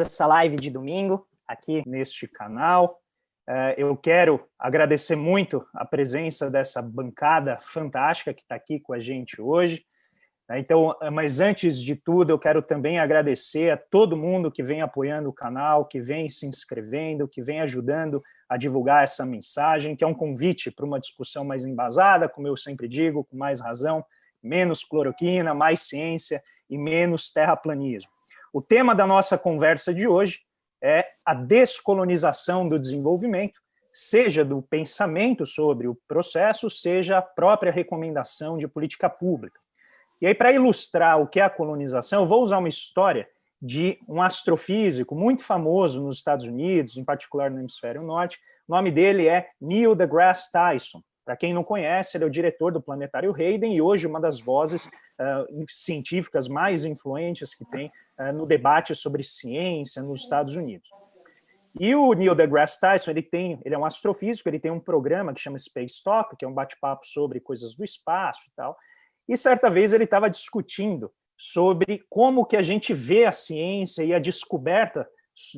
essa live de domingo aqui neste canal. Eu quero agradecer muito a presença dessa bancada fantástica que está aqui com a gente hoje. Então, mas antes de tudo, eu quero também agradecer a todo mundo que vem apoiando o canal, que vem se inscrevendo, que vem ajudando a divulgar essa mensagem, que é um convite para uma discussão mais embasada, como eu sempre digo, com mais razão, menos cloroquina, mais ciência e menos terraplanismo. O tema da nossa conversa de hoje é a descolonização do desenvolvimento, seja do pensamento sobre o processo, seja a própria recomendação de política pública. E aí, para ilustrar o que é a colonização, eu vou usar uma história de um astrofísico muito famoso nos Estados Unidos, em particular no hemisfério norte. O nome dele é Neil deGrasse Tyson. Para quem não conhece, ele é o diretor do Planetário Hayden e hoje uma das vozes científicas mais influentes que tem no debate sobre ciência nos Estados Unidos. E o Neil deGrasse Tyson, ele é um astrofísico, ele tem um programa que chama Space Talk, que é um bate-papo sobre coisas do espaço e tal. E certa vez ele estava discutindo sobre como que a gente vê a ciência e a descoberta,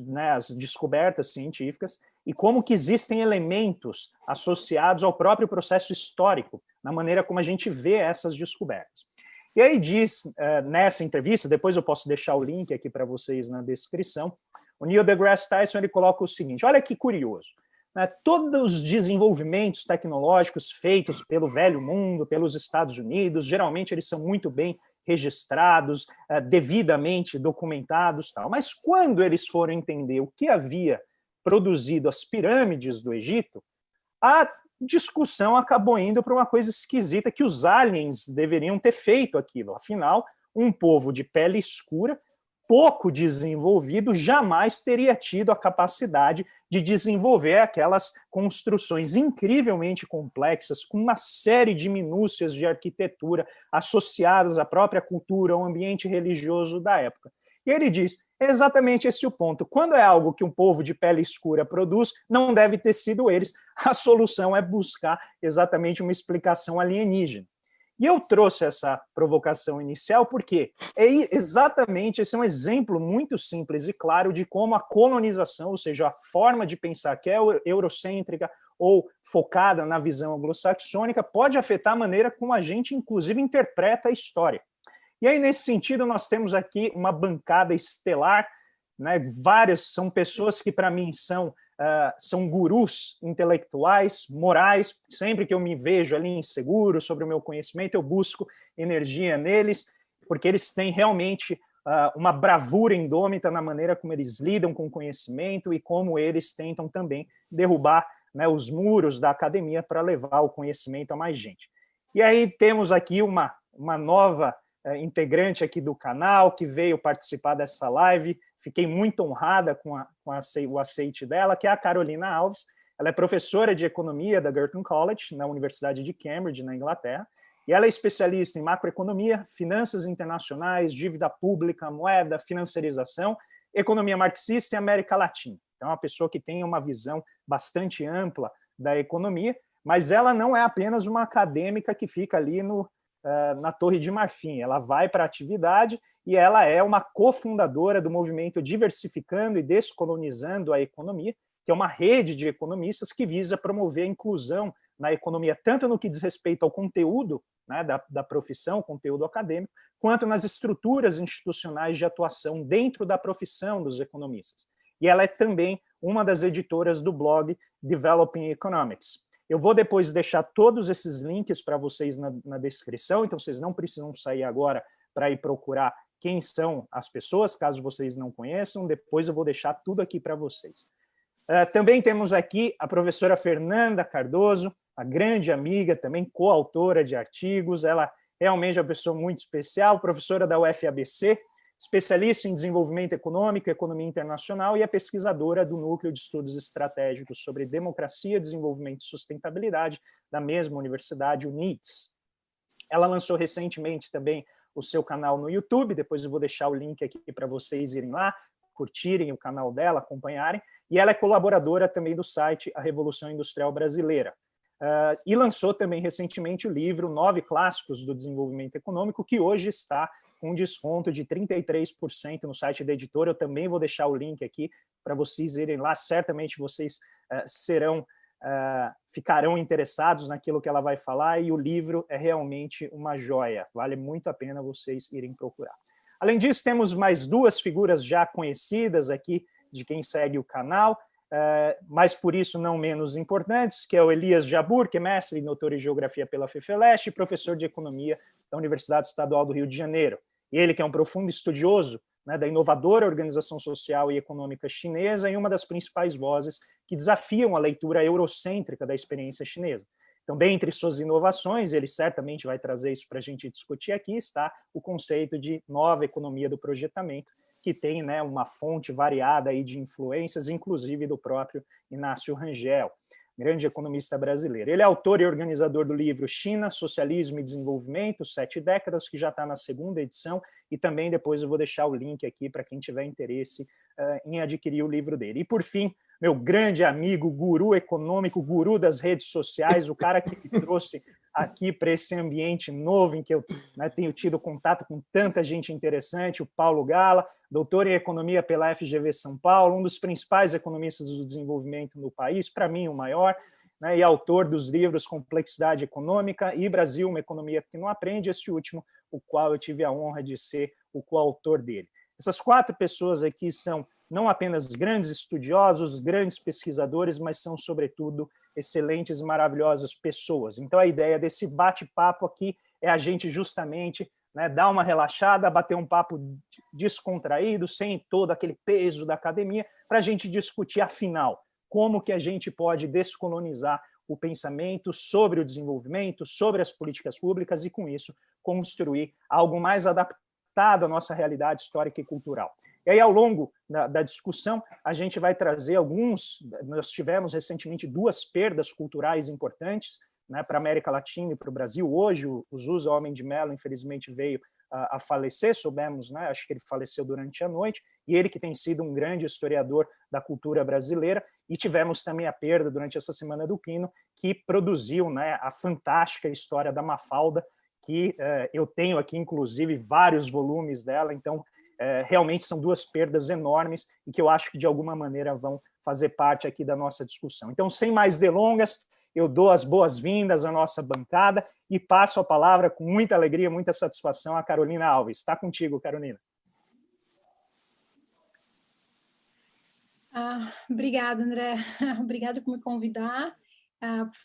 né, as descobertas científicas, e como que existem elementos associados ao próprio processo histórico, na maneira como a gente vê essas descobertas. E aí diz, nessa entrevista, depois eu posso deixar o link aqui para vocês na descrição, o Neil deGrasse Tyson ele coloca o seguinte, olha que curioso, todos os desenvolvimentos tecnológicos feitos pelo velho mundo, pelos Estados Unidos, geralmente eles são muito bem registrados, devidamente documentados, tal. Mas quando eles foram entender o que havia produzido as pirâmides do Egito, a discussão acabou indo para uma coisa esquisita, que os aliens deveriam ter feito aquilo. Afinal, um povo de pele escura, pouco desenvolvido, jamais teria tido a capacidade de desenvolver aquelas construções incrivelmente complexas, com uma série de minúcias de arquitetura associadas à própria cultura, ao ambiente religioso da época. E ele diz, é exatamente esse o ponto. Quando é algo que um povo de pele escura produz, não deve ter sido eles. A solução é buscar exatamente uma explicação alienígena. E eu trouxe essa provocação inicial porque exatamente esse é um exemplo muito simples e claro de como a colonização, ou seja, a forma de pensar que é eurocêntrica ou focada na visão anglo-saxônica, pode afetar a maneira como a gente, inclusive, interpreta a história. E aí, nesse sentido, nós temos aqui uma bancada estelar, né? Várias são pessoas que, para mim, são gurus intelectuais, morais. Sempre que eu me vejo ali inseguro sobre o meu conhecimento, eu busco energia neles, porque eles têm realmente uma bravura indômita na maneira como eles lidam com o conhecimento e como eles tentam também derrubar, né, os muros da academia para levar o conhecimento a mais gente. E aí temos aqui uma nova integrante aqui do canal, que veio participar dessa live. Fiquei muito honrada com o aceite dela, que é a Carolina Alves. Ela é professora de economia da Girton College, na Universidade de Cambridge, na Inglaterra, e ela é especialista em macroeconomia, finanças internacionais, dívida pública, moeda, financiarização, economia marxista e América Latina. Então, é uma pessoa que tem uma visão bastante ampla da economia, mas ela não é apenas uma acadêmica que fica ali na Torre de Marfim. Ela vai para a atividade e ela é uma cofundadora do movimento Diversificando e Descolonizando a Economia, que é uma rede de economistas que visa promover a inclusão na economia, tanto no que diz respeito ao conteúdo, né, da profissão, conteúdo acadêmico, quanto nas estruturas institucionais de atuação dentro da profissão dos economistas. E ela é também uma das editoras do blog Developing Economics. Eu vou depois deixar todos esses links para vocês na descrição, então vocês não precisam sair agora para ir procurar quem são as pessoas, caso vocês não conheçam, depois eu vou deixar tudo aqui para vocês. Também temos aqui a professora Fernanda Cardoso, a grande amiga, também coautora de artigos, ela realmente é uma pessoa muito especial, professora da UFABC, especialista em desenvolvimento econômico e economia internacional e é pesquisadora do Núcleo de Estudos Estratégicos sobre Democracia, Desenvolvimento e Sustentabilidade da mesma universidade, o NIDS. Ela lançou recentemente também o seu canal no YouTube, depois eu vou deixar o link aqui para vocês irem lá, curtirem o canal dela, acompanharem, e ela é colaboradora também do site A Revolução Industrial Brasileira. E lançou também recentemente o livro 9 Clássicos do Desenvolvimento Econômico, que hoje está com desconto de 33% no site da editora. Eu também vou deixar o link aqui para vocês irem lá. Certamente vocês ficarão interessados naquilo que ela vai falar, e o livro é realmente uma joia. Vale muito a pena vocês irem procurar. Além disso, temos mais duas figuras já conhecidas aqui de quem segue o canal, mas por isso não menos importantes, que é o Elias Jabbour, que é mestre e doutor em Geografia pela FEFELESH e professor de Economia da Universidade Estadual do Rio de Janeiro. E ele, que é um profundo estudioso, né, da inovadora organização social e econômica chinesa, e uma das principais vozes que desafiam a leitura eurocêntrica da experiência chinesa. Então, dentre suas inovações, ele certamente vai trazer isso para a gente discutir aqui, está o conceito de nova economia do projetamento, que tem, né, uma fonte variada aí de influências, inclusive do próprio Inácio Rangel, grande economista brasileiro. Ele é autor e organizador do livro China, Socialismo e Desenvolvimento, 7 décadas, que já está na 2ª edição, e também depois eu vou deixar o link aqui para quem tiver interesse em adquirir o livro dele. E, por fim, meu grande amigo, guru econômico, guru das redes sociais, o cara que me trouxe aqui para esse ambiente novo em que eu, né, tenho tido contato com tanta gente interessante, o Paulo Gala, doutor em Economia pela FGV São Paulo, um dos principais economistas do desenvolvimento no país, para mim o maior, né, e autor dos livros Complexidade Econômica e Brasil, uma economia que não aprende, este último, o qual eu tive a honra de ser o coautor dele. Essas 4 pessoas aqui são não apenas grandes estudiosos, grandes pesquisadores, mas são, sobretudo, excelentes e maravilhosas pessoas. Então, a ideia desse bate-papo aqui é a gente justamente, né, dar uma relaxada, bater um papo descontraído, sem todo aquele peso da academia, para a gente discutir, afinal, como que a gente pode descolonizar o pensamento sobre o desenvolvimento, sobre as políticas públicas e, com isso, construir algo mais adaptado à nossa realidade histórica e cultural. E aí, ao longo da discussão, a gente vai trazer nós tivemos recentemente 2 perdas culturais importantes, né, para a América Latina e para o Brasil. Hoje, o Zusa Homem de Mello, infelizmente, veio a falecer, soubemos, né, acho que ele faleceu durante a noite, e ele que tem sido um grande historiador da cultura brasileira, e tivemos também a perda, durante essa Semana do Quino, que produziu, né, a fantástica história da Mafalda, que eu tenho aqui, inclusive, vários volumes dela, então, realmente são 2 perdas enormes e que eu acho que, de alguma maneira, vão fazer parte aqui da nossa discussão. Então, sem mais delongas, eu dou as boas-vindas à nossa bancada e passo a palavra com muita alegria, muita satisfação à Carolina Alves. Está contigo, Carolina. Obrigada, André. Obrigada por me convidar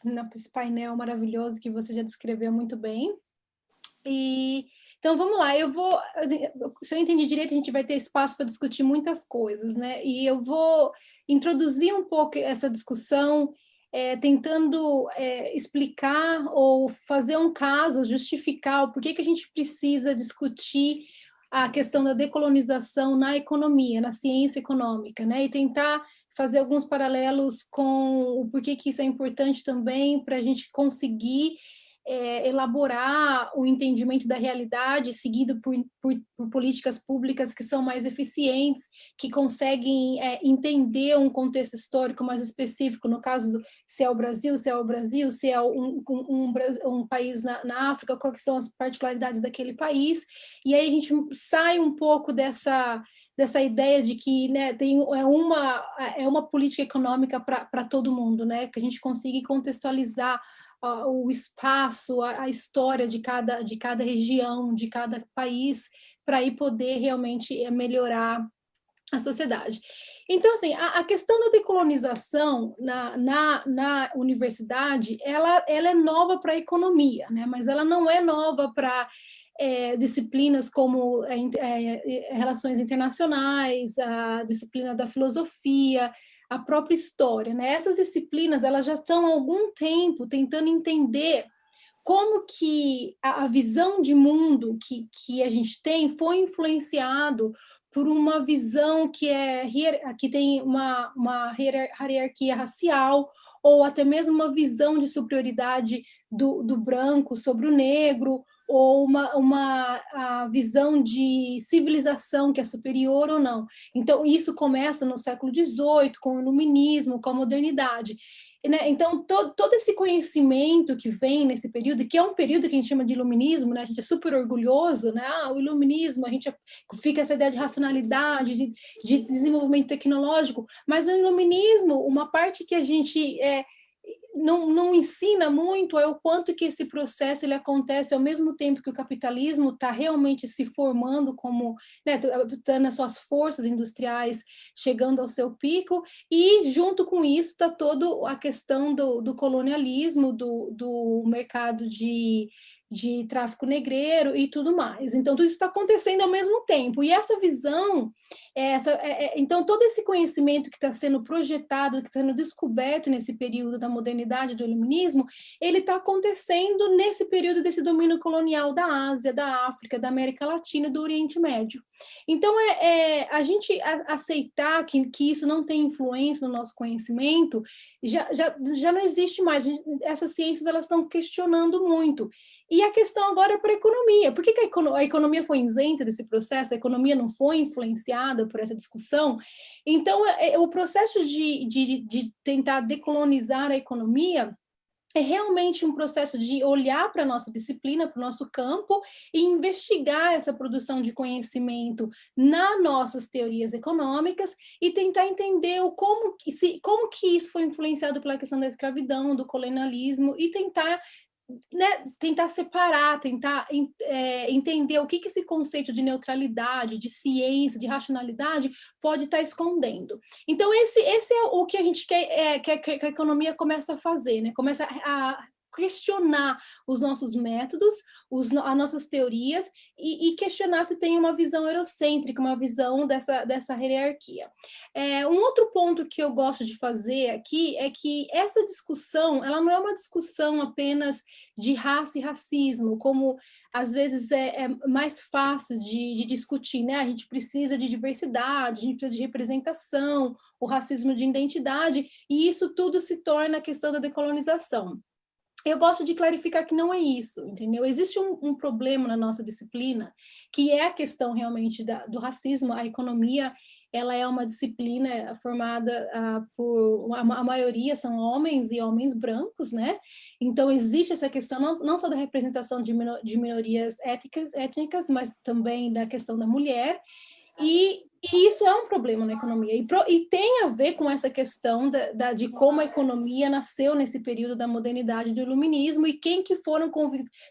nesse painel maravilhoso que você já descreveu muito bem. Então, vamos lá, se eu entendi direito, a gente vai ter espaço para discutir muitas coisas, né? E eu vou introduzir um pouco essa discussão, tentando explicar ou fazer um caso, justificar o porquê que a gente precisa discutir a questão da decolonização na economia, na ciência econômica, né? E tentar fazer alguns paralelos com o porquê que isso é importante também para a gente conseguir elaborar o entendimento da realidade seguido por políticas públicas que são mais eficientes, que conseguem entender um contexto histórico mais específico, no caso, se é o Brasil, se é um país na África, quais são as particularidades daquele país, e aí a gente sai um pouco dessa ideia de que, né, é uma política econômica para todo mundo, né, que a gente consiga contextualizar o espaço, a história de cada região, de cada país, para aí poder realmente melhorar a sociedade. Então, assim, a questão da decolonização na universidade, ela é nova para a economia, né? Mas ela não é nova para disciplinas como relações internacionais, a disciplina da filosofia, a própria história, né? Essas disciplinas, elas já estão há algum tempo tentando entender como que a visão de mundo que a gente tem foi influenciado por uma visão que tem uma hierarquia racial, ou até mesmo uma visão de superioridade do branco sobre o negro, ou a visão de civilização que é superior ou não. Então, isso começa no século XVIII, com o iluminismo, com a modernidade. né? Então, todo esse conhecimento que vem nesse período, que é um período que a gente chama de iluminismo, né? A gente é super orgulhoso, né? O iluminismo, a gente fica essa ideia de racionalidade, de desenvolvimento tecnológico, mas o iluminismo, uma parte que a gente não ensina muito é o quanto que esse processo ele acontece ao mesmo tempo que o capitalismo está realmente se formando como, né, tendo as suas forças industriais chegando ao seu pico, e junto com isso está toda a questão do colonialismo, do mercado de tráfico negreiro e tudo mais. Então, tudo isso está acontecendo ao mesmo tempo. E essa visão, então, todo esse conhecimento que está sendo projetado, que está sendo descoberto nesse período da modernidade, do iluminismo, ele está acontecendo nesse período desse domínio colonial da Ásia, da África, da América Latina e do Oriente Médio. Então, a gente aceitar que isso não tem influência no nosso conhecimento, já não existe mais. Essas ciências elas estão questionando muito. E a questão agora é para a economia. Por que a economia foi isenta desse processo? A economia não foi influenciada por essa discussão? Então, o processo de tentar decolonizar a economia é realmente um processo de olhar para a nossa disciplina, para o nosso campo, e investigar essa produção de conhecimento nas nossas teorias econômicas e tentar entender como que isso foi influenciado pela questão da escravidão, do colonialismo, e tentar separar, tentar entender o que esse conceito de neutralidade, de ciência, de racionalidade pode estar escondendo. Então, esse é o que a gente quer que a economia começa a fazer, né? Começa a questionar os nossos métodos, as nossas teorias, e questionar se tem uma visão eurocêntrica, uma visão dessa hierarquia. Um outro ponto que eu gosto de fazer aqui é que essa discussão, ela não é uma discussão apenas de raça e racismo, como às vezes é mais fácil de discutir, né? A gente precisa de diversidade, a gente precisa de representação, o racismo de identidade, e isso tudo se torna a questão da decolonização. Eu gosto de clarificar que não é isso, entendeu? Existe um problema na nossa disciplina, que é a questão realmente do racismo. A economia, ela é uma disciplina formada por... A maioria são homens e homens brancos, né? Então, existe essa questão não só da representação de minorias étnicas, mas também da questão da mulher. E isso é um problema na economia, e tem a ver com essa questão de como a economia nasceu nesse período da modernidade, do iluminismo, e quem que foram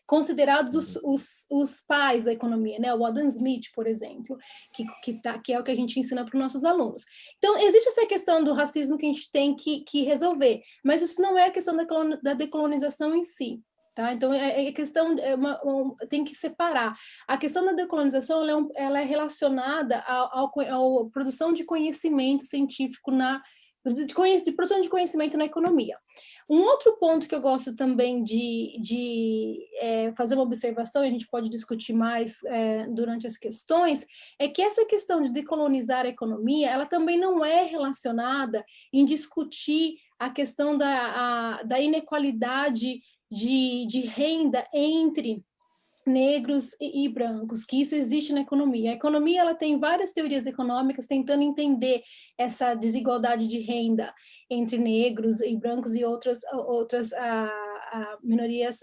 considerados os pais da economia, né? O Adam Smith, por exemplo, que é o que a gente ensina para os nossos alunos. Então, existe essa questão do racismo que a gente tem que resolver, mas isso não é a questão da decolonização em si. Tá? Então, a questão tem que separar. A questão da decolonização ela é relacionada à produção de conhecimento científico, de produção de conhecimento na economia. Um outro ponto que eu gosto também de fazer uma observação, e a gente pode discutir mais durante as questões, é que essa questão de decolonizar a economia, ela também não é relacionada em discutir a questão da inequalidade de renda entre negros e brancos, que isso existe na economia. A economia ela tem várias teorias econômicas tentando entender essa desigualdade de renda entre negros e brancos e outras minorias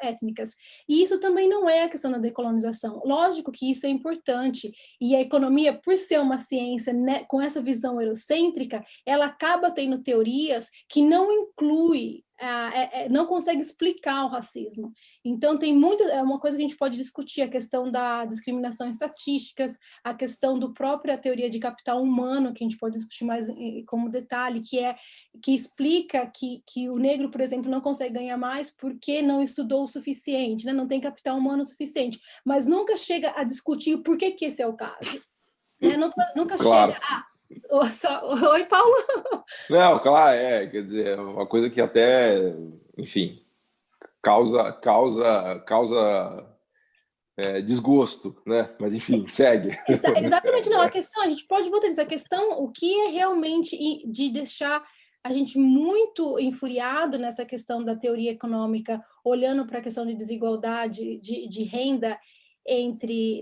étnicas. E isso também não é a questão da decolonização. Lógico que isso é importante, e a economia, por ser uma ciência, né, com essa visão eurocêntrica, ela acaba tendo teorias que não incluem, não consegue explicar o racismo. Então, é uma coisa que a gente pode discutir, a questão da discriminação em estatísticas, a questão do própria teoria de capital humano, que a gente pode discutir mais como detalhe, que explica que o negro, por exemplo, não consegue ganhar mais porque não estudou o suficiente, né? Não tem capital humano suficiente, mas nunca chega a discutir o porquê que esse é o caso. Né? Nunca Claro. Chega Oi, Paulo? Não, claro, quer dizer, uma coisa que até, enfim, causa desgosto, né? Mas, enfim, segue. Exatamente, não, a gente pode voltar nisso, a questão, o que é realmente de deixar a gente muito enfuriado nessa questão da teoria econômica, olhando para a questão de desigualdade de renda, entre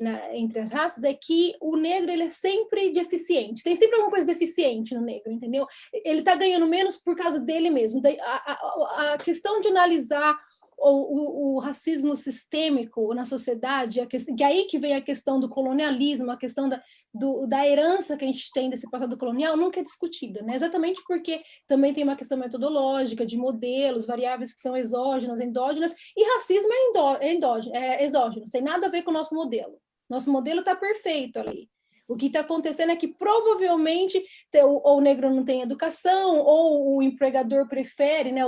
as raças é que o negro ele é sempre deficiente, tem sempre alguma coisa deficiente no negro, entendeu? Ele está ganhando menos por causa dele mesmo. A questão de analisar o racismo sistêmico na sociedade, que aí que vem a questão do colonialismo, a questão da herança que a gente tem desse passado colonial, nunca é discutida, né? Exatamente porque também tem uma questão metodológica, de modelos, variáveis que são exógenas, endógenas, e racismo é exógeno, tem nada a ver com o nosso modelo. Nosso modelo está perfeito ali. O que está acontecendo é que provavelmente ou o negro não tem educação, ou o empregador prefere, né,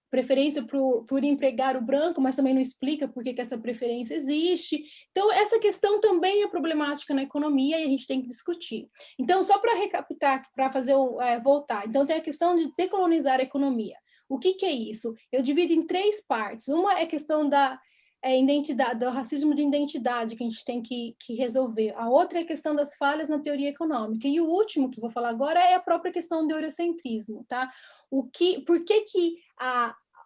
preferência por empregar o branco, mas também não explica por que essa preferência existe. Então, essa questão também é problemática na economia e a gente tem que discutir. Então, só para recapitular, para voltar. Então, tem a questão de decolonizar a economia. O que é isso? Eu divido em 3 partes. Uma é a questão da identidade, do racismo de identidade que a gente tem que resolver. A outra é a questão das falhas na teoria econômica. E o último que eu vou falar agora é a própria questão do eurocentrismo, tá? Por que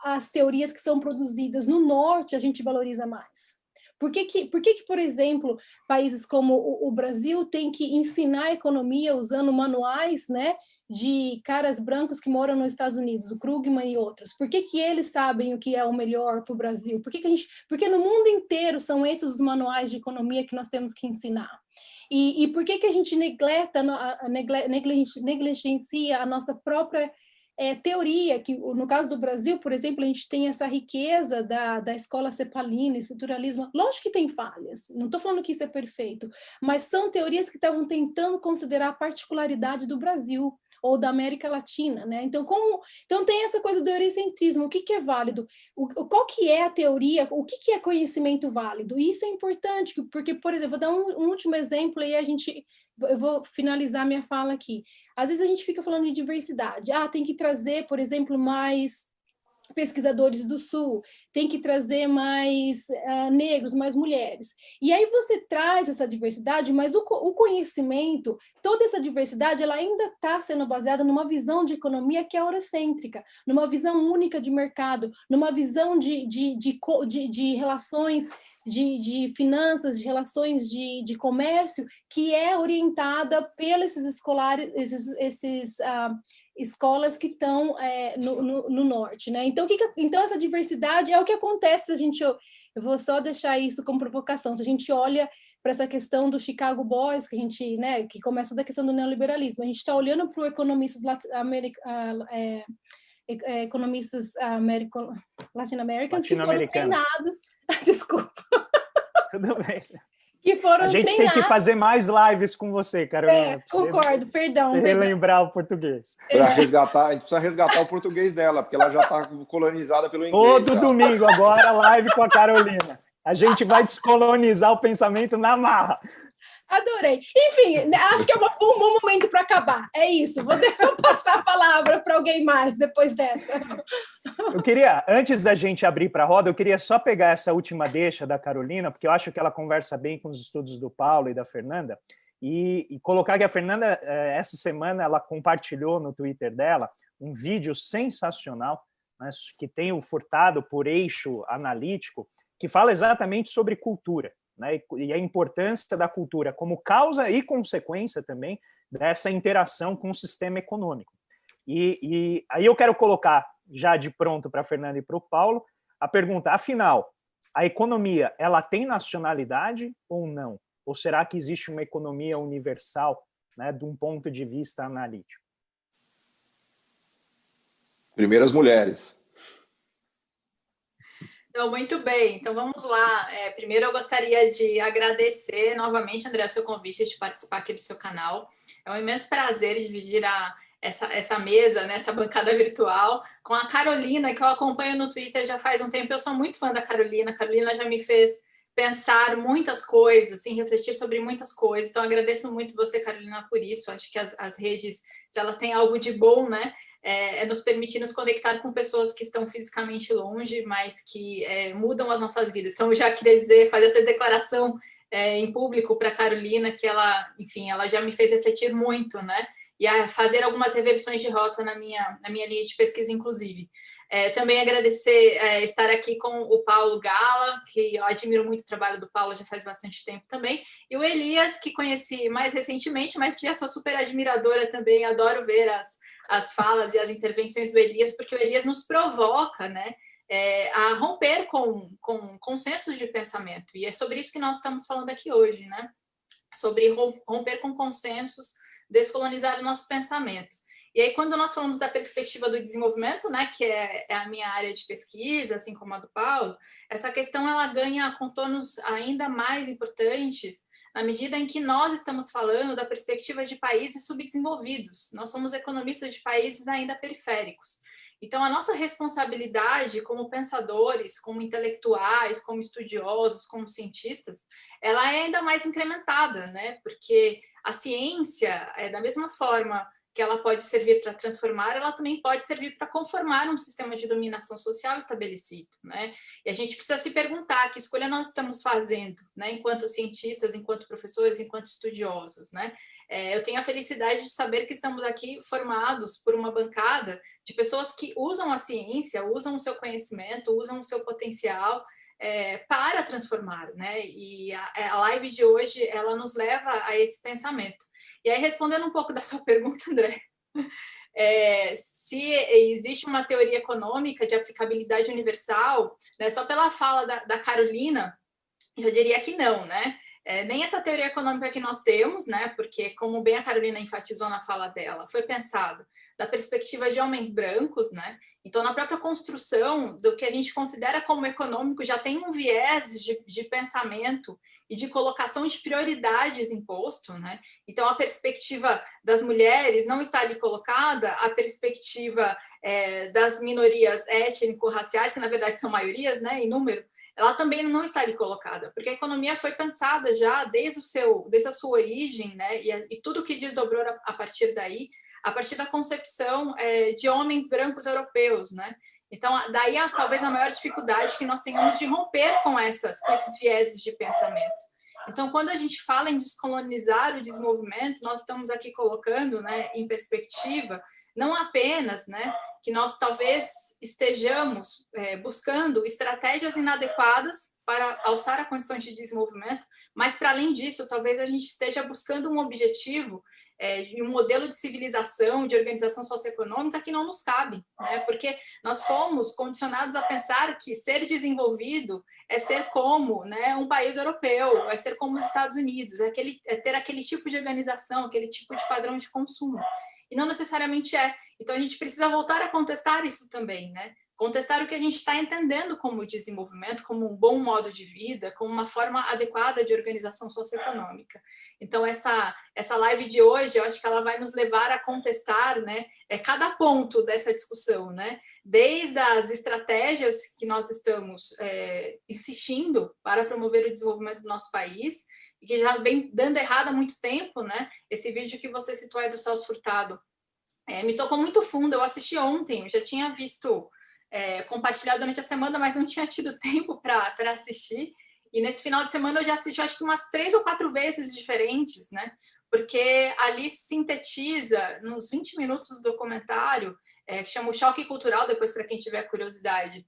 as teorias que são produzidas no norte a gente valoriza mais? Por que, por exemplo, países como o Brasil têm que ensinar economia usando manuais, né, de caras brancos que moram nos Estados Unidos, o Krugman e outros? Por que eles sabem o que é o melhor para o Brasil? Porque no mundo inteiro são esses os manuais de economia que nós temos que ensinar? E por que a gente negligencia a nossa própria teoria, que no caso do Brasil, por exemplo, a gente tem essa riqueza da escola cepalina, estruturalismo. Lógico que tem falhas, não estou falando que isso é perfeito, mas são teorias que estavam tentando considerar a particularidade do Brasil ou da América Latina, né? Então tem essa coisa do eurocentrismo, o que é válido? Qual que é a teoria? O que é conhecimento válido? E isso é importante, porque, por exemplo, vou dar um último exemplo e eu vou finalizar minha fala aqui. Às vezes a gente fica falando de diversidade. Tem que trazer, por exemplo, mais pesquisadores do Sul, tem que trazer mais negros, mais mulheres. E aí você traz essa diversidade, mas o conhecimento, toda essa diversidade, ela ainda está sendo baseada numa visão de economia que é eurocêntrica, numa visão única de mercado, numa visão de relações, de finanças, de relações de comércio, que é orientada pelos escolas que estão no norte, né? Então, então, essa diversidade é o que acontece se a gente... Eu vou só deixar isso como provocação. Se a gente olha para essa questão do Chicago Boys, que a gente, né, que começa da questão do neoliberalismo, a gente está olhando para economistas latino-americanos que foram treinados... Desculpa. Tudo bem. Que foram a gente treinados. Tem que fazer mais lives com você, Carolina. Concordo, perdão. Relembrar o português. A gente precisa resgatar o português dela, porque ela já está colonizada pelo inglês. Todo domingo agora, live com a Carolina. A gente vai descolonizar o pensamento na marra. Adorei. Enfim, acho que é um bom momento para acabar. É isso. Vou passar a palavra para alguém mais depois dessa. Eu queria, antes da gente abrir para a roda, eu queria só pegar essa última deixa da Carolina, porque eu acho que ela conversa bem com os estudos do Paulo e da Fernanda, e colocar que a Fernanda, essa semana, ela compartilhou no Twitter dela um vídeo sensacional, né, que tem o Furtado por eixo analítico, que fala exatamente sobre cultura, né, e a importância da cultura como causa e consequência também dessa interação com o sistema econômico. E aí eu quero colocar já de pronto para a Fernanda e para o Paulo a pergunta, afinal, a economia ela tem nacionalidade ou não? Ou será que existe uma economia universal, né, de um ponto de vista analítico? Primeiro as mulheres. Então, muito bem, então vamos lá. Primeiro eu gostaria de agradecer novamente, André, o seu convite de participar aqui do seu canal. É um imenso prazer dividir essa mesa, né, essa bancada virtual, com a Carolina, que eu acompanho no Twitter já faz um tempo. Eu sou muito fã da Carolina. A Carolina já me fez pensar muitas coisas, assim, refletir sobre muitas coisas. Então, agradeço muito você, Carolina, por isso. Acho que as redes, se elas têm algo de bom, né, nos permitir nos conectar com pessoas que estão fisicamente longe, mas que mudam as nossas vidas. Então, eu já queria fazer essa declaração em público para a Carolina, que ela, enfim, ela já me fez refletir muito, né? E a fazer algumas reversões de rota na minha linha de pesquisa, inclusive. Também agradecer estar aqui com o Paulo Gala, que eu admiro muito o trabalho do Paulo já faz bastante tempo também, e o Elias, que conheci mais recentemente, mas que já sou super admiradora também, adoro ver as falas e as intervenções do Elias, porque o Elias nos provoca, né, a romper com consensos de pensamento, e é sobre isso que nós estamos falando aqui hoje, né? Sobre romper com consensos, descolonizar o nosso pensamento. E aí, quando nós falamos da perspectiva do desenvolvimento, né, que é a minha área de pesquisa, assim como a do Paulo, essa questão ela ganha contornos ainda mais importantes na medida em que nós estamos falando da perspectiva de países subdesenvolvidos. Nós somos economistas de países ainda periféricos. Então, a nossa responsabilidade como pensadores, como intelectuais, como estudiosos, como cientistas, ela é ainda mais incrementada, né? Porque a ciência, da mesma forma que ela pode servir para transformar, ela também pode servir para conformar um sistema de dominação social estabelecido, né? E a gente precisa se perguntar que escolha nós estamos fazendo, né? Enquanto cientistas, enquanto professores, enquanto estudiosos, né? Eu tenho a felicidade de saber que estamos aqui formados por uma bancada de pessoas que usam a ciência, usam o seu conhecimento, usam o seu potencial para transformar, né? E a live de hoje, ela nos leva a esse pensamento. E aí, respondendo um pouco da sua pergunta, André, se existe uma teoria econômica de aplicabilidade universal, né, só pela fala da Carolina, eu diria que não, né? Nem essa teoria econômica que nós temos, né? Porque, como bem a Carolina enfatizou na fala dela, foi pensada da perspectiva de homens brancos, né? Então, na própria construção do que a gente considera como econômico, já tem um viés de pensamento e de colocação de prioridades imposto, né? Então, a perspectiva das mulheres não está ali colocada, a perspectiva das minorias étnico-raciais, que na verdade são maiorias, né? Em número, ela também não está ali colocada, porque a economia foi pensada já desde a sua origem, né? E tudo que desdobrou a partir daí, a partir da concepção de homens brancos europeus, né? Então, daí talvez a maior dificuldade que nós tenhamos de romper com esses vieses de pensamento. Então, quando a gente fala em descolonizar o desenvolvimento, nós estamos aqui colocando, né, em perspectiva, não apenas, né, que nós talvez estejamos buscando estratégias inadequadas para alçar a condição de desenvolvimento, mas, para além disso, talvez a gente esteja buscando um objetivo de um modelo de civilização, de organização socioeconômica que não nos cabe, né? Porque nós fomos condicionados a pensar que ser desenvolvido é ser como, né, um país europeu, é ser como os Estados Unidos, é ter aquele tipo de organização, aquele tipo de padrão de consumo. E não necessariamente é. Então, a gente precisa voltar a contestar isso também, né? Contestar o que a gente está entendendo como desenvolvimento, como um bom modo de vida, como uma forma adequada de organização socioeconômica. Então, essa live de hoje, eu acho que ela vai nos levar a contestar, né, cada ponto dessa discussão, né? Desde as estratégias que nós estamos insistindo para promover o desenvolvimento do nosso país, e que já vem dando errado há muito tempo, né? Esse vídeo que você citou aí do Celso Furtado me tocou muito fundo. Eu assisti ontem, eu já tinha visto compartilhado durante a semana, mas não tinha tido tempo para assistir. E nesse final de semana eu já assisti, acho que umas 3 ou 4 vezes diferentes, né? Porque ali sintetiza, nos 20 minutos do documentário, que chama O Choque Cultural, depois para quem tiver curiosidade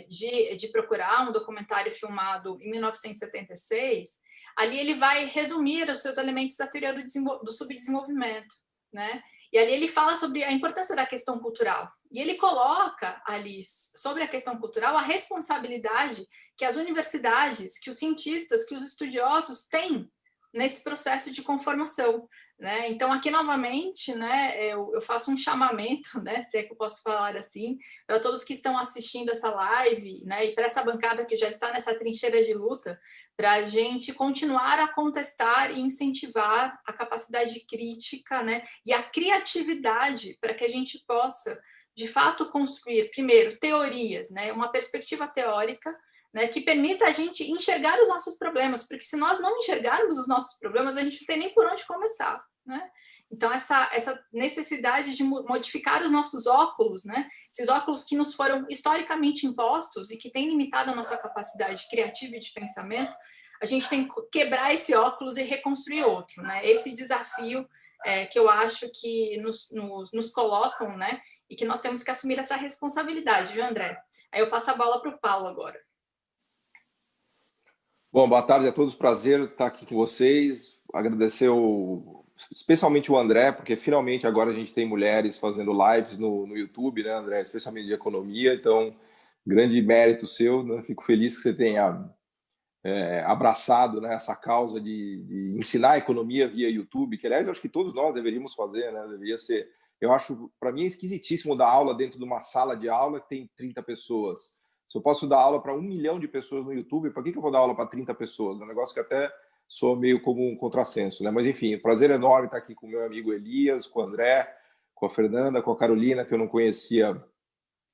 de procurar, um documentário filmado em 1976, ali ele vai resumir os seus elementos da teoria do subdesenvolvimento, né? E ali ele fala sobre a importância da questão cultural. E ele coloca ali, sobre a questão cultural, a responsabilidade que as universidades, que os cientistas, que os estudiosos têm nesse processo de conformação, né? Então, aqui novamente, né, eu faço um chamamento, né, se é que eu posso falar assim, para todos que estão assistindo essa live, né, e para essa bancada que já está nessa trincheira de luta, para a gente continuar a contestar e incentivar a capacidade crítica, né, e a criatividade para que a gente possa, de fato, construir, primeiro, teorias, né, uma perspectiva teórica, né, que permita a gente enxergar os nossos problemas, porque se nós não enxergarmos os nossos problemas, a gente não tem nem por onde começar, né? Então, essa necessidade de modificar os nossos óculos, né, esses óculos que nos foram historicamente impostos e que têm limitado a nossa capacidade criativa e de pensamento, a gente tem que quebrar esse óculos e reconstruir outro, né? Esse desafio que eu acho que nos colocam, né? E que nós temos que assumir essa responsabilidade, viu, André? Aí eu passo a bola para o Paulo agora. Bom, boa tarde a todos, prazer estar aqui com vocês. Agradecer especialmente o André, porque finalmente agora a gente tem mulheres fazendo lives no YouTube, né, André? Especialmente de economia, então grande mérito seu, né? Fico feliz que você tenha abraçado, né, essa causa de ensinar a economia via YouTube, que aliás eu acho que todos nós deveríamos fazer, né? Deveria ser. Eu acho, para mim, é esquisitíssimo dar aula dentro de uma sala de aula que tem 30 pessoas. Se eu posso dar aula para 1 milhão de pessoas no YouTube, para que eu vou dar aula para 30 pessoas? É um negócio que até soa meio como um contrassenso, né? Mas, enfim, prazer enorme estar aqui com o meu amigo Elias, com o André, com a Fernanda, com a Carolina, que eu não conhecia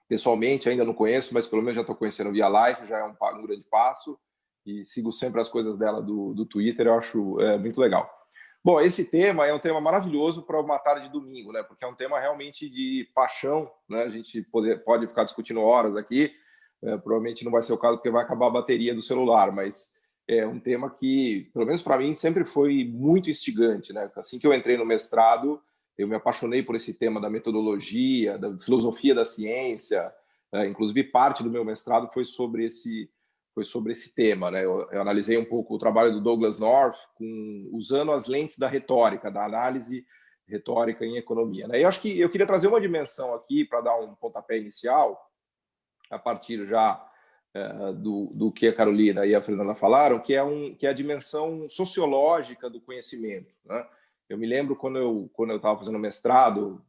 pessoalmente, ainda não conheço, mas pelo menos já estou conhecendo via live, já é um grande passo. E sigo sempre as coisas dela do Twitter, eu acho muito legal. Bom, esse tema é um tema maravilhoso para uma tarde de domingo, né? Porque é um tema realmente de paixão, né? A gente pode ficar discutindo horas aqui, provavelmente não vai ser o caso porque vai acabar a bateria do celular, mas é um tema que, pelo menos para mim, sempre foi muito instigante, né? Assim que eu entrei no mestrado, eu me apaixonei por esse tema da metodologia, da filosofia da ciência, inclusive parte do meu mestrado foi sobre esse tema, né? Eu analisei um pouco o trabalho do Douglas North usando as lentes da retórica, da análise retórica em economia, né? E eu acho que eu queria trazer uma dimensão aqui para dar um pontapé inicial, a partir já do que a Carolina e a Fernanda falaram, que é a dimensão sociológica do conhecimento, né? Eu me lembro quando eu estava fazendo mestrado,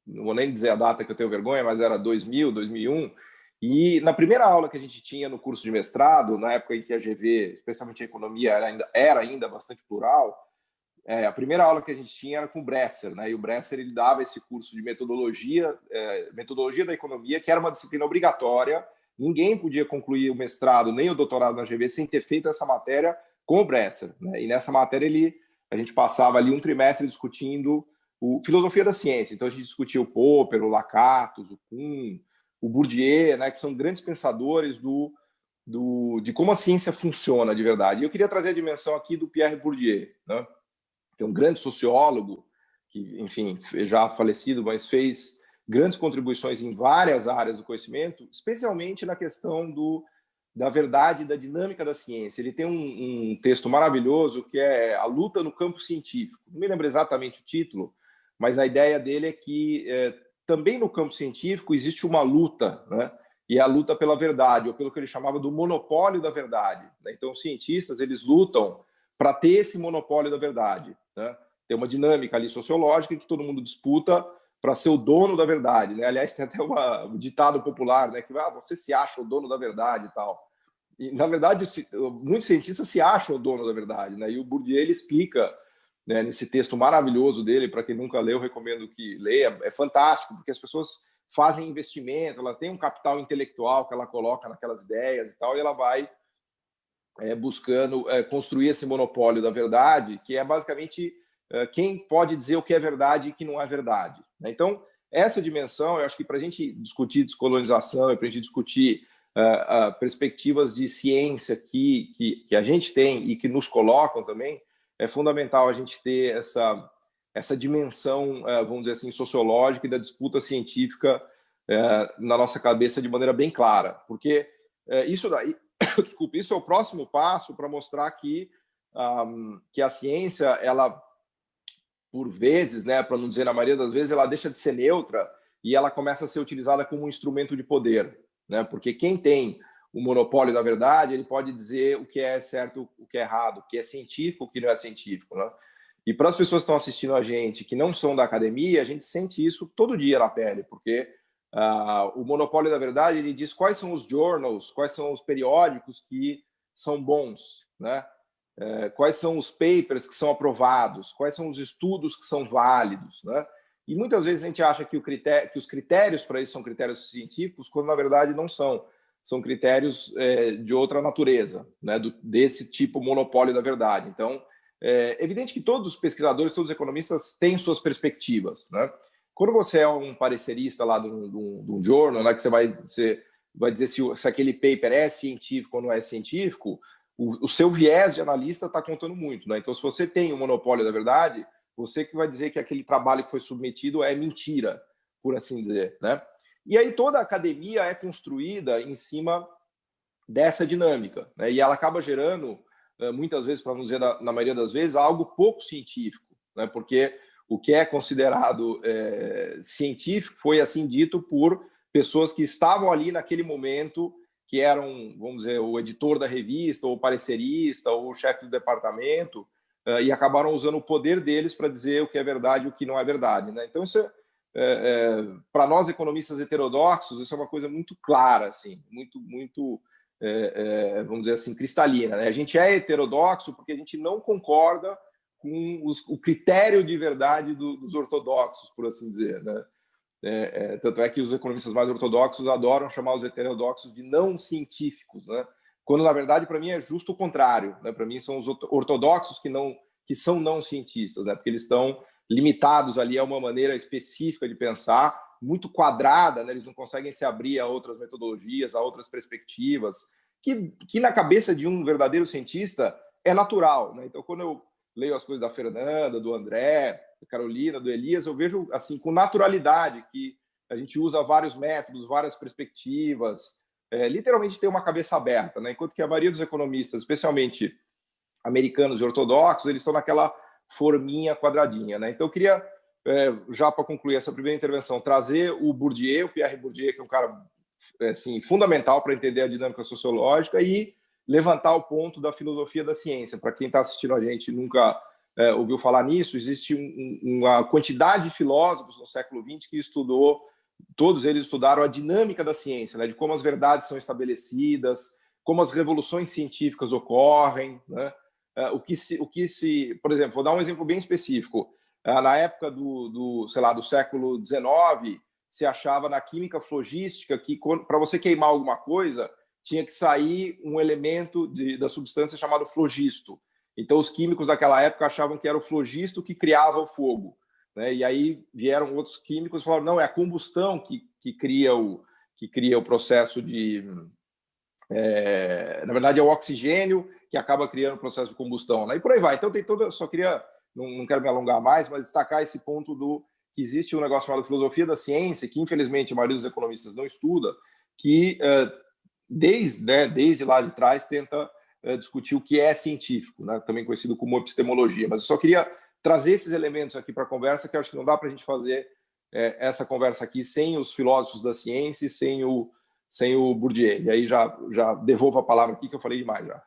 não vou nem dizer a data que eu tenho vergonha, mas era 2000, 2001, e na primeira aula que a gente tinha no curso de mestrado, na época em que a GV, especialmente a economia, era ainda bastante plural, a primeira aula que a gente tinha era com o Bresser, né? E o Bresser ele dava esse curso de metodologia da economia, que era uma disciplina obrigatória. Ninguém podia concluir o mestrado nem o doutorado na GV sem ter feito essa matéria com o Bresser, né? E nessa matéria a gente passava ali um trimestre discutindo filosofia da ciência. Então a gente discutia o Popper, o Lakatos, o Kuhn, o Bourdieu, né? Que são grandes pensadores de como a ciência funciona de verdade. E eu queria trazer a dimensão aqui do Pierre Bourdieu, né? Que é um grande sociólogo, que, enfim, já falecido, mas fez grandes contribuições em várias áreas do conhecimento, especialmente na questão da verdade e da dinâmica da ciência. Ele tem um texto maravilhoso que é A Luta no Campo Científico. Não me lembro exatamente o título, mas a ideia dele é que também no campo científico existe uma luta, né? E é a luta pela verdade, ou pelo que ele chamava do monopólio da verdade. Então, os cientistas eles lutam para ter esse monopólio da verdade, né? Tem uma dinâmica ali sociológica que todo mundo disputa para ser o dono da verdade, né? Aliás, tem até um ditado popular, né? Que você se acha o dono da verdade e tal. E, na verdade, muitos cientistas se acham o dono da verdade, né? E o Bourdieu ele explica, né, nesse texto maravilhoso dele, para quem nunca leu, recomendo que leia, é fantástico, porque as pessoas fazem investimento, ela tem um capital intelectual que ela coloca naquelas ideias e tal, e ela vai buscando construir esse monopólio da verdade, que é basicamente quem pode dizer o que é verdade e o que não é verdade, né? Então, essa dimensão, eu acho que para a gente discutir descolonização e para a gente discutir perspectivas de ciência que a gente tem e que nos colocam também, é fundamental a gente ter essa dimensão, vamos dizer assim, sociológica e da disputa científica na nossa cabeça de maneira bem clara, porque isso daí desculpe, isso é o próximo passo para mostrar que a ciência, ela, por vezes, né, para não dizer na maioria das vezes, ela deixa de ser neutra e ela começa a ser utilizada como um instrumento de poder, né? Porque quem tem o monopólio da verdade, ele pode dizer o que é certo, o que é errado, o que é científico, o que não é científico, né? E para as pessoas que estão assistindo a gente, que não são da academia, a gente sente isso todo dia na pele, porque o monopólio da verdade, ele diz quais são os journals, quais são os periódicos que são bons, né? Quais são os papers que são aprovados, quais são os estudos que são válidos, né? E muitas vezes a gente acha que os critérios para isso são critérios científicos, quando na verdade não são. São critérios de outra natureza, né? Desse tipo monopólio da verdade. Então, é evidente que todos os pesquisadores, todos os economistas têm suas perspectivas, né? Quando você é um parecerista lá de um journal, né, que você vai dizer se aquele paper é científico ou não é científico, o seu viés de analista está contando muito, né? Então, se você tem o monopólio da verdade, Você que vai dizer que aquele trabalho que foi submetido é mentira, por assim dizer, né? E aí toda a academia é construída em cima dessa dinâmica, né? E ela acaba gerando, muitas vezes, para não dizer na maioria das vezes, algo pouco científico, né? Porque o que é considerado científico foi assim dito por pessoas que estavam ali naquele momento, que eram, vamos dizer, o editor da revista, ou o parecerista, ou o chefe do departamento, e acabaram usando o poder deles para dizer o que é verdade e o que não é verdade, né? Então, isso para nós economistas heterodoxos, isso é uma coisa muito clara, assim, muito vamos dizer assim, cristalina, né? A gente é heterodoxo porque a gente não concorda com o critério de verdade dos ortodoxos, por assim dizer, né? Tanto é que os economistas mais ortodoxos adoram chamar os heterodoxos de não científicos, né? Quando, na verdade, para mim é justo o contrário, né? Para mim são os ortodoxos que são não cientistas, né? Porque eles estão limitados ali a uma maneira específica de pensar, muito quadrada, né? Eles não conseguem se abrir a outras metodologias, a outras perspectivas, que na cabeça de um verdadeiro cientista é natural, né? Então, quando eu leio as coisas da Fernanda, do André, da Carolina, do Elias, eu vejo assim com naturalidade que a gente usa vários métodos, várias perspectivas, literalmente tem uma cabeça aberta, né? Enquanto que a maioria dos economistas, especialmente americanos e ortodoxos, eles estão naquela forminha quadradinha, né? Então eu queria, já para concluir essa primeira intervenção, trazer o Bourdieu, o Pierre Bourdieu, que é um cara assim, fundamental para entender a dinâmica sociológica, e levantar o ponto da filosofia da ciência. Para quem está assistindo a gente e nunca ouviu falar nisso, existe uma quantidade de filósofos no século XX que todos eles estudaram a dinâmica da ciência, né? De como as verdades são estabelecidas, como as revoluções científicas ocorrem, né? Por exemplo, vou dar um exemplo bem específico. Na época do século XIX, se achava na química flogística que para você queimar alguma coisa tinha que sair um elemento da substância chamado flogisto. Então, os químicos daquela época achavam que era o flogisto que criava o fogo, né? E aí vieram outros químicos e falaram, não, é a combustão que cria o processo de... na verdade, é o oxigênio que acaba criando o processo de combustão, né? E por aí vai. Então, só queria, não quero me alongar mais, mas destacar esse ponto que existe um negócio chamado filosofia da ciência, que, infelizmente, a maioria dos economistas não estuda, que... desde lá de trás tenta discutir o que é científico, né? Também conhecido como epistemologia. Mas eu só queria trazer esses elementos aqui para a conversa, que eu acho que não dá para a gente fazer essa conversa aqui sem os filósofos da ciência e sem o Bourdieu. E aí já devolvo a palavra aqui, que eu falei demais já.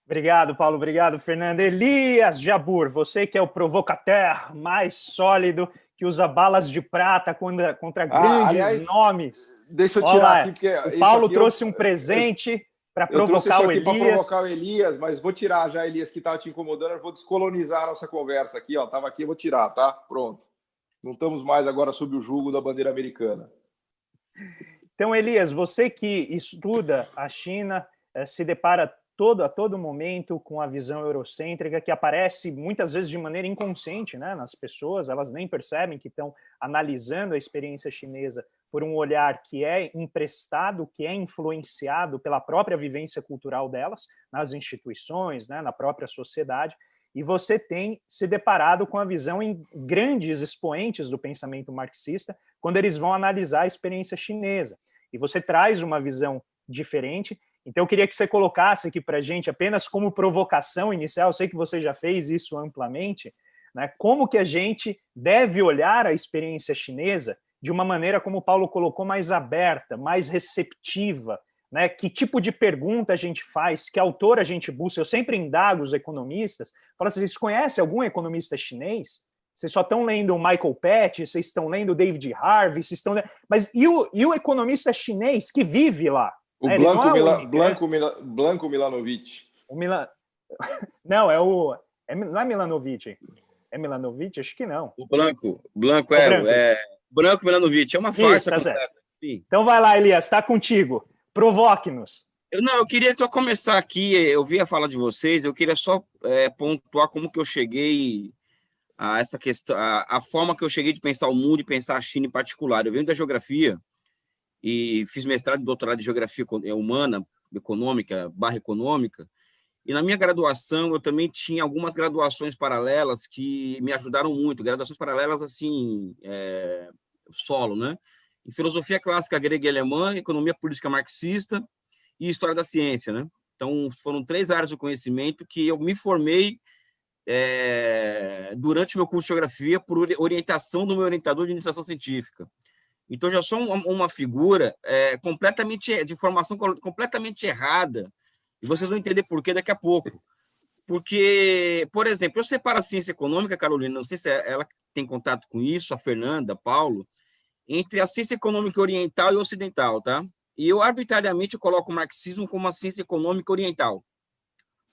Obrigado, Paulo. Obrigado, Fernando. Elias Jabbour, você que é o provocateur mais sólido, que usa balas de prata contra grandes nomes. Deixa eu tirar aqui, porque... O Paulo trouxe um presente para provocar o Elias. Para provocar o Elias, mas vou tirar já, Elias, que estava te incomodando. Eu vou descolonizar a nossa conversa aqui. Estava aqui, eu vou tirar, tá? Pronto. Não estamos mais agora sob o jugo da bandeira americana. Então, Elias, você que estuda a China, se depara a todo momento com a visão eurocêntrica que aparece muitas vezes de maneira inconsciente, né, nas pessoas, elas nem percebem que estão analisando a experiência chinesa por um olhar que é emprestado, que é influenciado pela própria vivência cultural delas, nas instituições, né, na própria sociedade, e você tem se deparado com a visão em grandes expoentes do pensamento marxista quando eles vão analisar a experiência chinesa. E você traz uma visão diferente. Então, eu queria que você colocasse aqui para a gente, apenas como provocação inicial, eu sei que você já fez isso amplamente, né, como que a gente deve olhar a experiência chinesa de uma maneira, como o Paulo colocou, mais aberta, mais receptiva, né? Que tipo de pergunta a gente faz, que autor a gente busca. Eu sempre indago os economistas, falo assim, vocês conhecem algum economista chinês? Vocês só estão lendo o Michael Pett, vocês estão lendo o David Harvey, vocês estão... Mas e o economista chinês que vive lá? O Blanco Milanovic. Não, não é Milanovic. É Milanovic? Acho que não. O Blanco Branco Milanovic. É uma farsa. Isso, tá. Então vai lá, Elias, está contigo. Provoque-nos. Eu queria só começar aqui, eu vi a fala de vocês, eu queria só pontuar como que eu cheguei a essa questão, a forma que eu cheguei de pensar o mundo e pensar a China em particular. Eu venho da geografia e fiz mestrado e doutorado em geografia humana, econômica, /econômica, E na minha graduação, eu também tinha algumas graduações paralelas que me ajudaram muito, graduações paralelas, assim, solo, né? Em filosofia clássica grega e alemã, economia política marxista e história da ciência, né? Então, foram 3 áreas do conhecimento que eu me formei durante o meu curso de geografia por orientação do meu orientador de iniciação científica. Então, já sou uma figura completamente de formação completamente errada, e vocês vão entender por quê daqui a pouco. Porque, por exemplo, eu separo a ciência econômica, Carolina, não sei se ela tem contato com isso, a Fernanda, Paulo, entre a ciência econômica oriental e ocidental, tá? E eu, arbitrariamente, coloco o marxismo como uma ciência econômica oriental,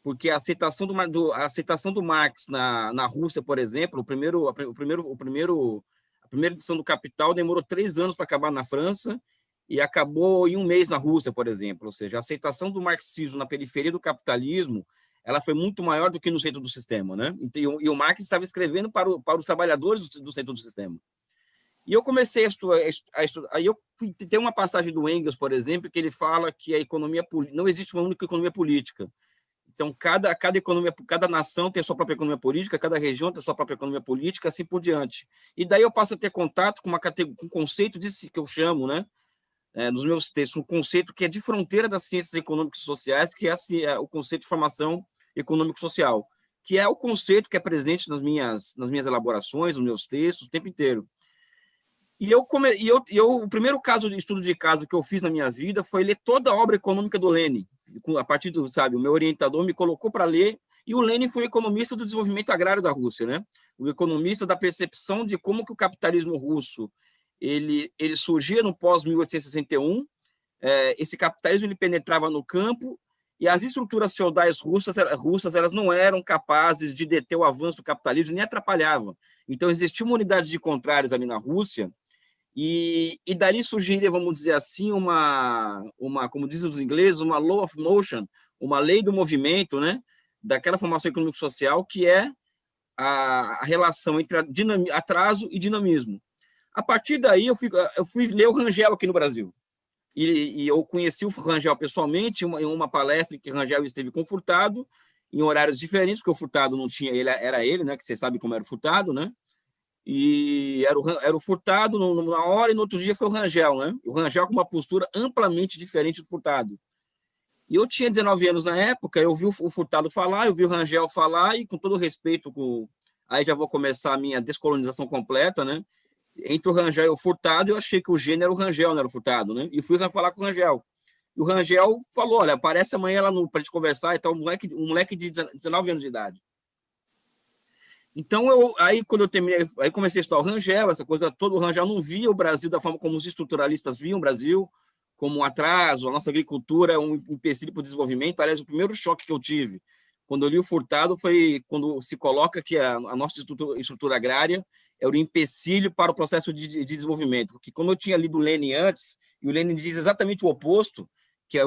porque a aceitação do Marx na Rússia, por exemplo, a primeira edição do Capital demorou 3 anos para acabar na França e acabou em 1 mês na Rússia, por exemplo. Ou seja, a aceitação do marxismo na periferia do capitalismo, ela foi muito maior do que no centro do sistema, né? E o Marx estava escrevendo para os trabalhadores do centro do sistema. E eu comecei a estudar. Aí eu tem uma passagem do Engels, por exemplo, que ele fala que a economia não existe uma única economia política. Então, cada nação tem a sua própria economia política, cada região tem a sua própria economia política, assim por diante. E daí eu passo a ter contato com um conceito que eu chamo, né, nos meus textos, um conceito que é de fronteira das ciências econômicas e sociais, que é o conceito de formação econômico-social, que é o conceito que é presente nas minhas elaborações, nos meus textos, o tempo inteiro. O primeiro caso de estudo de caso que eu fiz na minha vida foi ler toda a obra econômica do Lenin. A partir do, o meu orientador me colocou para ler, e o Lenin foi o economista do desenvolvimento agrário da Rússia, né? O economista da percepção de como que o capitalismo russo ele surgia no pós-1861, esse capitalismo ele penetrava no campo, e as estruturas feudais russas elas não eram capazes de deter o avanço do capitalismo, nem atrapalhavam. Então, existia uma unidade de contrários ali na Rússia, e dali surgiria, vamos dizer assim, como dizem os ingleses, uma law of motion, uma lei do movimento, né, daquela formação econômico-social, que é a relação entre atraso e dinamismo. A partir daí, eu fui ler o Rangel aqui no Brasil. E eu conheci o Rangel pessoalmente em uma palestra que o Rangel esteve com o Furtado, em horários diferentes, porque o Furtado não tinha, era ele, né, que vocês sabem como era o Furtado, né? E era o Furtado na hora, e no outro dia foi o Rangel, né? O Rangel com uma postura amplamente diferente do Furtado. E eu tinha 19 anos na época, eu vi o Furtado falar, eu vi o Rangel falar, e com todo respeito, aí já vou começar a minha descolonização completa, né? Entre o Rangel e o Furtado, eu achei que o gênero era o Rangel, não era o Furtado, né? E fui falar com o Rangel. E o Rangel falou, olha, aparece amanhã lá para a gente conversar, e tal, um moleque de 19 anos de idade. Então, aí quando eu terminei, aí comecei a estudar o Rangel, essa coisa toda. O Rangel não via o Brasil da forma como os estruturalistas viam o Brasil, como um atraso, a nossa agricultura é um empecilho para o desenvolvimento. Aliás, o primeiro choque que eu tive quando eu li o Furtado foi quando se coloca que a nossa estrutura agrária era o empecilho para o processo de desenvolvimento. Porque como eu tinha lido o Lenin antes, e o Lenin diz exatamente o oposto, que é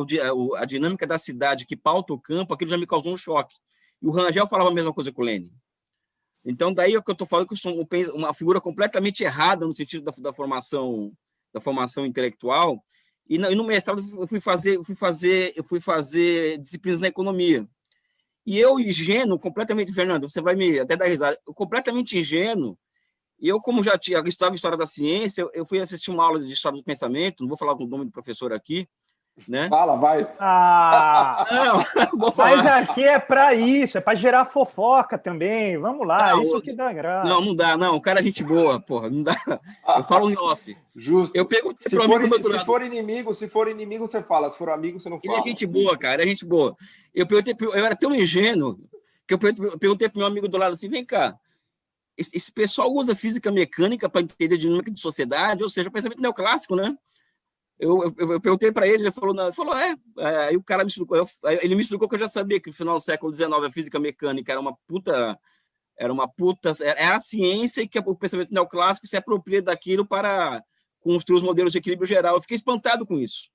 a dinâmica da cidade que pauta o campo, aquilo já me causou um choque. E o Rangel falava a mesma coisa com o Lenin. Então, daí é o que eu estou falando, que eu sou uma figura completamente errada no sentido da formação intelectual. E no mestrado eu fui fazer disciplinas na economia. E eu, ingênuo, completamente, Fernando, você vai me até dar risada, completamente ingênuo, e eu, como já estudava História da Ciência, eu fui assistir uma aula de História do Pensamento, não vou falar com o nome do professor aqui, né? Fala, vai. Não, vou falar. Mas aqui é para isso, é para gerar fofoca também. Vamos lá, não, isso que dá graça. Não dá, não. O cara é gente boa, porra, não dá. Eu falo em off. Justo. Eu perguntei se for inimigo, você fala. Se for amigo, você não fala. Ele é gente boa, cara, é gente boa. Eu era tão ingênuo que eu perguntei pro meu amigo do lado assim, vem cá, esse pessoal usa física mecânica para entender a dinâmica de sociedade, ou seja, o pensamento neoclássico, né? Eu perguntei para ele, ele falou, aí o cara me explicou, ele me explicou que eu já sabia que no final do século XIX a física mecânica era a ciência, e que o pensamento neoclássico se apropria daquilo para construir os modelos de equilíbrio geral. Eu fiquei espantado com isso.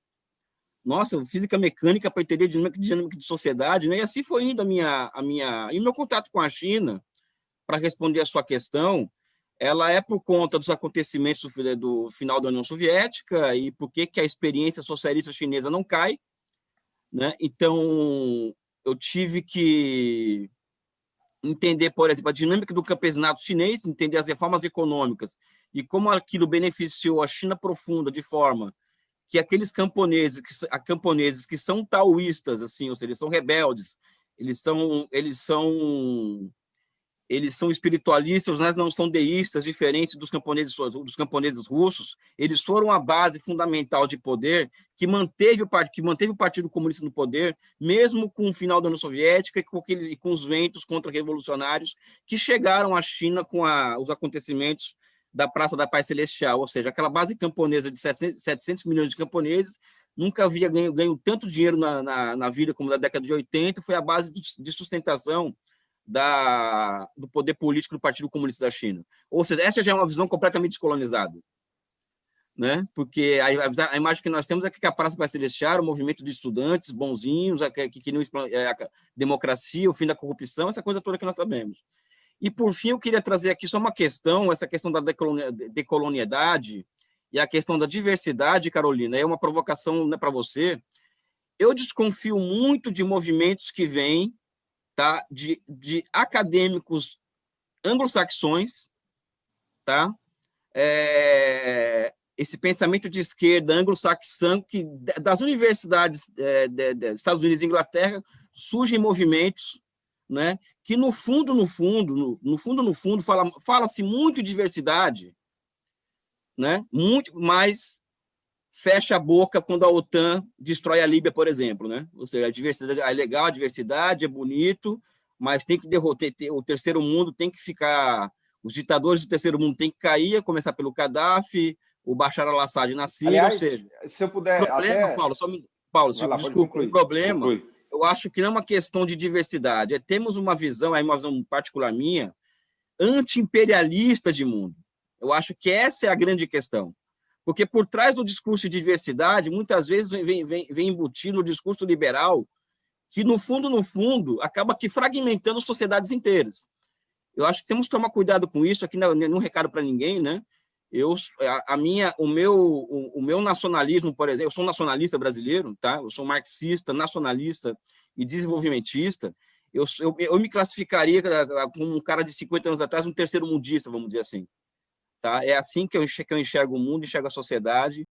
Nossa, física mecânica para entender dinâmica de sociedade, né? E assim foi indo e meu contato com a China, para responder a sua questão, ela é por conta dos acontecimentos do final da União Soviética e por que a experiência socialista chinesa não cai, né? Então, eu tive que entender, por exemplo, a dinâmica do campesinato chinês, entender as reformas econômicas e como aquilo beneficiou a China profunda de forma que aqueles camponeses que são taoístas, assim, ou seja, eles são rebeldes, eles são espiritualistas, mas não são deístas, diferentes dos camponeses russos. Eles foram a base fundamental de poder que manteve o Partido Comunista no poder, mesmo com o final da União Soviética e com os ventos contra-revolucionários que chegaram à China com os acontecimentos da Praça da Paz Celestial, ou seja, aquela base camponesa de 700 milhões de camponeses nunca havia ganho tanto dinheiro na vida como na década de 80, foi a base de sustentação do poder político do Partido Comunista da China. Ou seja, essa já é uma visão completamente descolonizada, né? Porque a imagem que nós temos é que a Praça Paz Celestial, o movimento de estudantes bonzinhos, que queriam a democracia, o fim da corrupção, essa coisa toda que nós sabemos. E, por fim, eu queria trazer aqui só uma questão, essa questão da decolonialidade e a questão da diversidade, Carolina, é uma provocação, né, para você. Eu desconfio muito de movimentos que vêm, tá, de acadêmicos anglo-saxões, tá? Esse pensamento de esquerda anglo-saxão, que das universidades dos Estados Unidos e Inglaterra surgem movimentos, né, que no fundo fala-se muito de diversidade, né, muito, mas fecha a boca quando a OTAN destrói a Líbia, por exemplo, né? Ou seja, a diversidade é legal, a diversidade é bonito, mas tem que derrotar o terceiro mundo, tem que ficar, os ditadores do terceiro mundo têm que cair, a começar pelo Gaddafi, o Bashar al-Assad na Síria. Aliás, ou seja, se eu puder problema, até... Paulo, lá, desculpa, o problema, conclui. eu acho que não é uma questão de diversidade, temos uma visão particular minha, anti-imperialista de mundo. Eu acho que essa é a grande questão. Porque por trás do discurso de diversidade, muitas vezes vem embutido o discurso liberal, que no fundo, acaba que fragmentando sociedades inteiras. Eu acho que temos que tomar cuidado com isso, aqui não é um recado para ninguém, né? O meu nacionalismo, por exemplo, eu sou um nacionalista brasileiro, tá? Eu sou marxista, nacionalista e desenvolvimentista. Eu me classificaria como um cara de 50 anos atrás, um terceiro mundista, vamos dizer assim. Tá? É assim que eu enxergo o mundo, enxergo a sociedade,